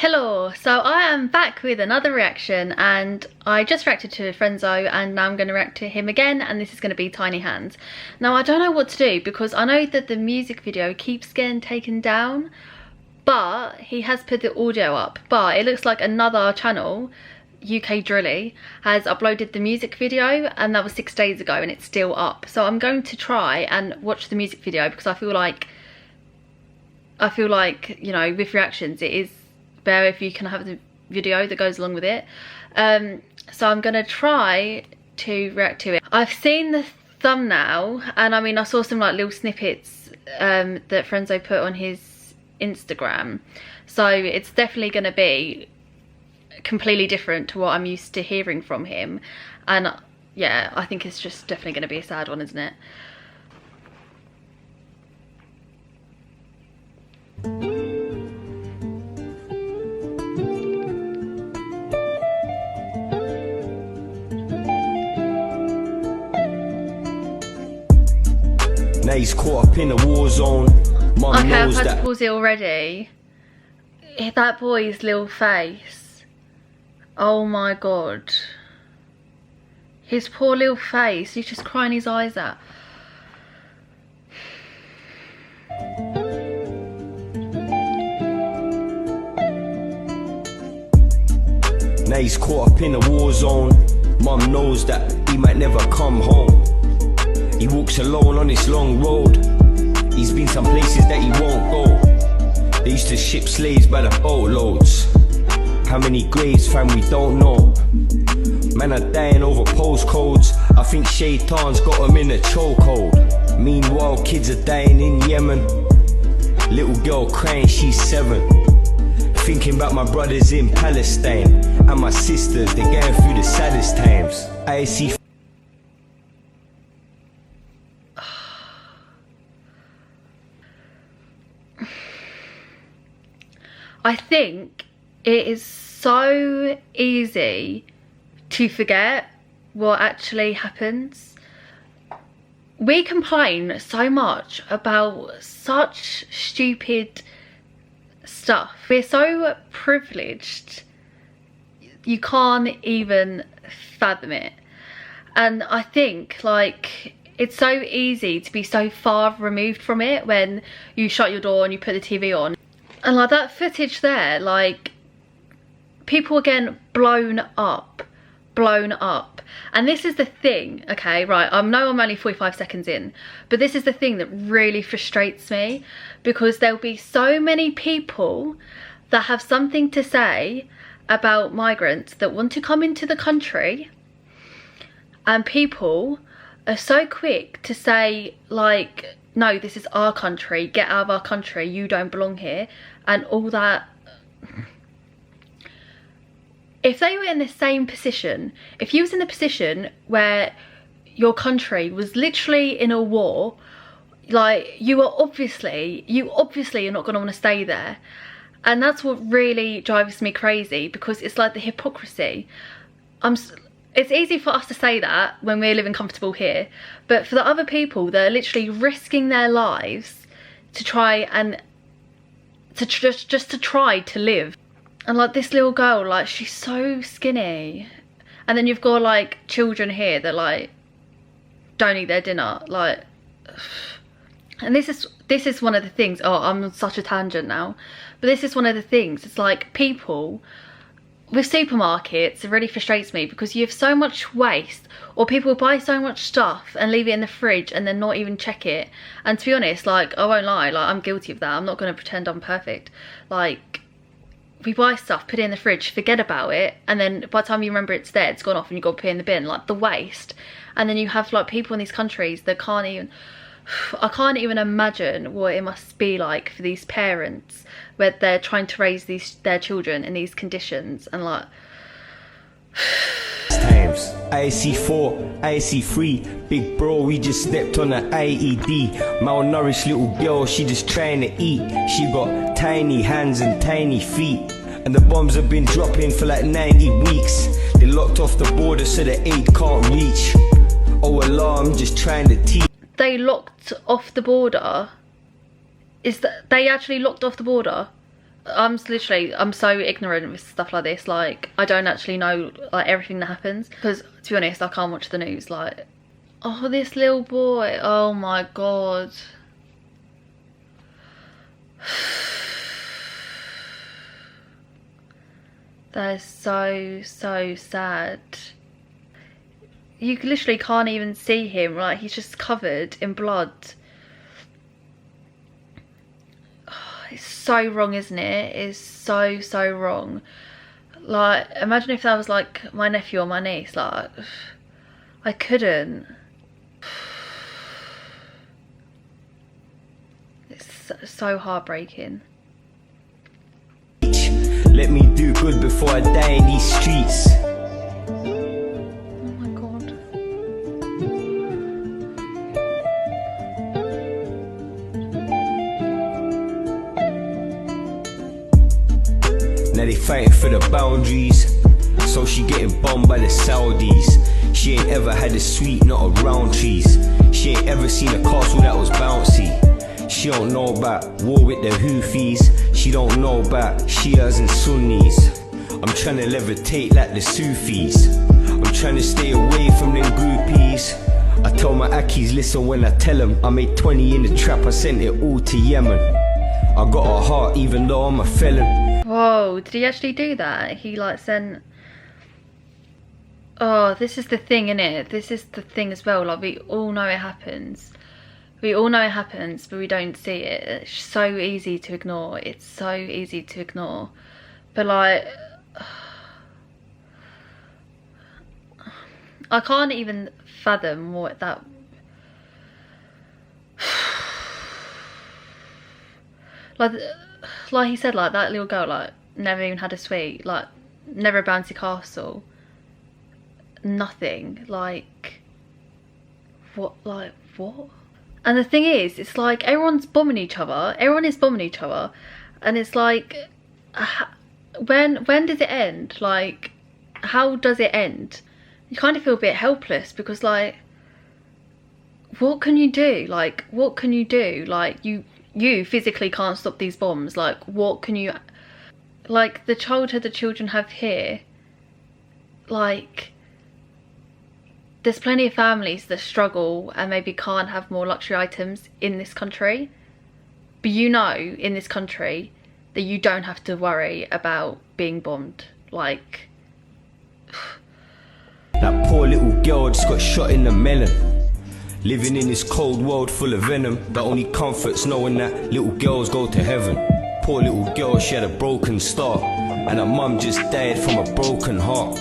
Hello, so I am back with another reaction, and I just reacted to Frenzo and now I'm going to react to him again, and this is going to be Tiny Hands. Now I don't know what to do because I know that the music video keeps getting taken down, but he has put the audio up. But it looks like another channel, UK Drilly, has uploaded the music video, and that was 6 days ago and it's still up. So I'm going to try and watch the music video because I feel like, you know, with reactions it is better if you can have the video that goes along with it. So I'm gonna try to react to it. I've seen the thumbnail, and I mean I saw some like little snippets that Frenzo put on his Instagram, so it's definitely gonna be completely different to what I'm used to hearing from him, and yeah, I think it's just definitely gonna be a sad one, isn't it? Now he's caught up in a war zone. Mum okay, knows I've had that. to pause it already. That boy's little face. Oh my god. His poor little face. He's just crying his eyes out. Now he's caught up in a war zone. Mum knows that he might never come home. He walks alone on this long road. He's been some places that he won't go. They used to ship slaves by the boatloads. How many graves, fam, we don't know. Man are dying over postcodes. I think Shaitan's got them in a chokehold. Meanwhile, kids are dying in Yemen. Little girl crying, she's 7. Thinking about my brothers in Palestine and my sisters, they're going through the saddest times. I see. I think it is so easy to forget what actually happens. We complain so much about such stupid stuff. We're so privileged, you can't even fathom it. And I think like it's so easy to be so far removed from it when you shut your door and you put the TV on. And like that footage there, like people are getting blown up. And this is the thing, okay, right, I know I'm only 45 seconds in, but this is the thing that really frustrates me, because there'll be so many people that have something to say about migrants that want to come into the country, and people are so quick to say like, no, this is our country, get out of our country, you don't belong here, and all that. If they were in the same position, if you was in the position where your country was literally in a war, like you obviously are not going to want to stay there. And that's what really drives me crazy, because it's like the hypocrisy. It's easy for us to say that when we're living comfortable here, but for the other people that are literally risking their lives to try and just to try to live. And like this little girl, like she's so skinny, and then you've got like children here that like don't eat their dinner, like. And this is one of the things. Oh, I'm on such a tangent now, but this is one of the things. It's like people with supermarkets, it really frustrates me because you have so much waste, or people buy so much stuff and leave it in the fridge and then not even check it. And to be honest, like I won't lie, like I'm guilty of that. I'm not going to pretend I'm perfect. Like we buy stuff, put it in the fridge, forget about it, and then by the time you remember it's there, it's gone off and you've got to put it in the bin, like the waste. And then you have like people in these countries that can't even, I can't even imagine what it must be like for these parents where they're trying to raise their children in these conditions, and like times. IC4, IC3, big bro, we just stepped on an IED. Malnourished little girl, she just trying to eat. She got tiny hands and tiny feet, and the bombs have been dropping for like 90 weeks. They locked off the border so the aid can't reach. Oh Allah, I'm just trying to teach. They locked off the border? Is that they actually locked off the border? I'm so ignorant with stuff like this. Like, I don't actually know like everything that happens, because to be honest, I can't watch the news. Like, oh, this little boy, oh my god. That is so sad. You literally can't even see him, like he's just covered in blood. It's so wrong, isn't it? It's so wrong. Like, imagine if that was like my nephew or my niece. Like, I couldn't. It's so heartbreaking. Let me do good before I die in these streets. Oh my god. Now they fighting for the boundaries, so she getting bombed by the Saudis. She ain't ever had a sweet, not a round cheese. She ain't ever seen a castle that was bouncy. She don't know about war with the Houthis. She don't know about Shias and Sunnis. I'm trying to levitate like the Sufis. I'm trying to stay away from them groupies. I tell my Akis, listen when I tell them I made 20 in the trap, I sent it all to Yemen. I got a heart even though I'm a felon. Whoa, did he actually do that? He like sent... Oh, this is the thing, innit? This is the thing as well. Like, we all know it happens. We all know it happens, but we don't see it. It's so easy to ignore. It's so easy to ignore. But like... I can't even fathom what that... like he said, like that little girl, like never even had a sweet, like never a bouncy castle, nothing. Like what? And the thing is, it's like everyone's bombing each other. Everyone is bombing each other, and it's like, when does it end? Like, how does it end? You kind of feel a bit helpless, because like, what can you do? Like, what can you do? Like, you physically can't stop these bombs. Like, what can you... Like, the childhood the children have here, like, there's plenty of families that struggle and maybe can't have more luxury items in this country. But you know, in this country, that you don't have to worry about being bombed. Like... That poor little girl just got shot in the melon. Living in this cold world full of venom. The only comfort's knowing that little girls go to heaven. Poor little girl, she had a broken start, and her mum just died from a broken heart.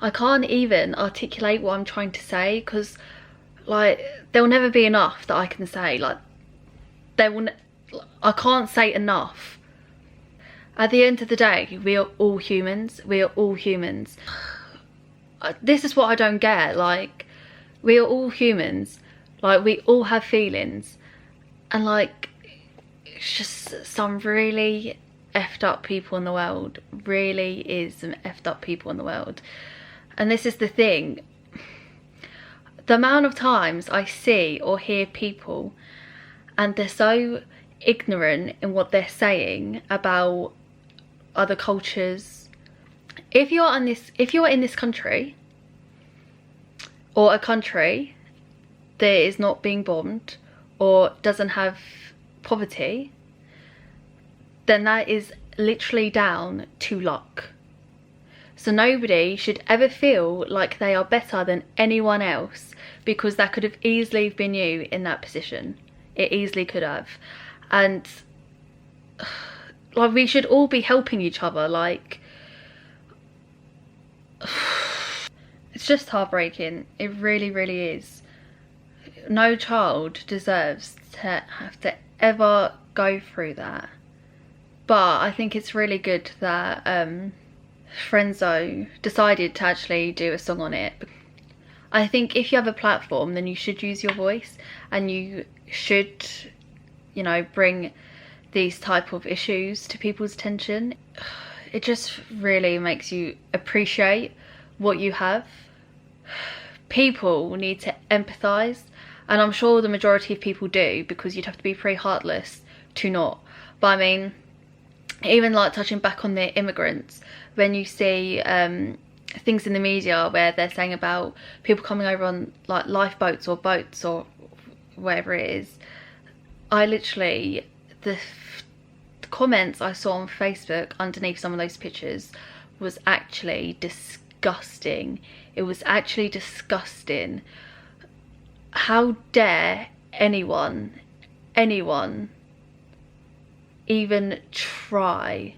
I can't even articulate what I'm trying to say, because like there'll never be enough that I can say. Like, I can't say enough. At the end of the day, we are all humans. We are all humans. This is what I don't get. Like, we are all humans. Like, we all have feelings, and like, it's just some really effed up people in the world. Really is some effed up people in the world. And this is the thing. The amount of times I see or hear people, and they're so ignorant in what they're saying about other cultures. If you're in this country, or a country that is not being bombed or doesn't have poverty, then that is literally down to luck. So nobody should ever feel like they are better than anyone else, because that could have easily been you in that position. It easily could have. And like, we should all be helping each other. Like, it's just heartbreaking. It really, really is. No child deserves to have to ever go through that. But I think it's really good that Frenzo decided to actually do a song on it. I think if you have a platform, then you should use your voice, and you should, you know, bring these type of issues to people's attention. It just really makes you appreciate what you have. People need to empathise, and I'm sure the majority of people do, because you'd have to be pretty heartless to not. But I mean, even like touching back on the immigrants, when you see things in the media where they're saying about people coming over on like lifeboats or boats or whatever it is, I literally, the comments I saw on Facebook underneath some of those pictures was actually disgusting. It was actually disgusting. How dare anyone even try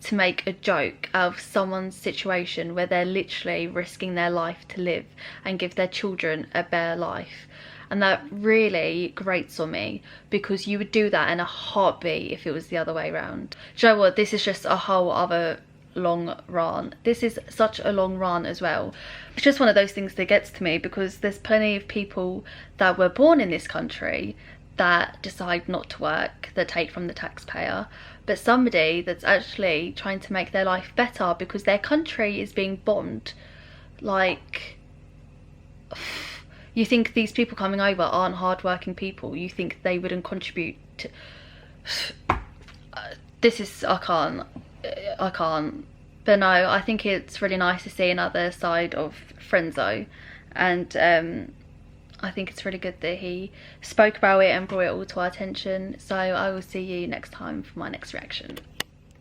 to make a joke out of someone's situation where they're literally risking their life to live and give their children a better life. And that really grates on me, because you would do that in a heartbeat if it was the other way around. Do you know what? This is just a whole other long rant. This is such a long rant as well. It's just one of those things that gets to me, because there's plenty of people that were born in this country that decide not to work, that take from the taxpayer, but somebody that's actually trying to make their life better because their country is being bombed. Like, you think these people coming over aren't hard-working people? You think they wouldn't contribute to... This is... I can't. But no, I think it's really nice to see another side of Frenzo, and I think it's really good that he spoke about it and brought it all to our attention. So I will see you next time for my next reaction.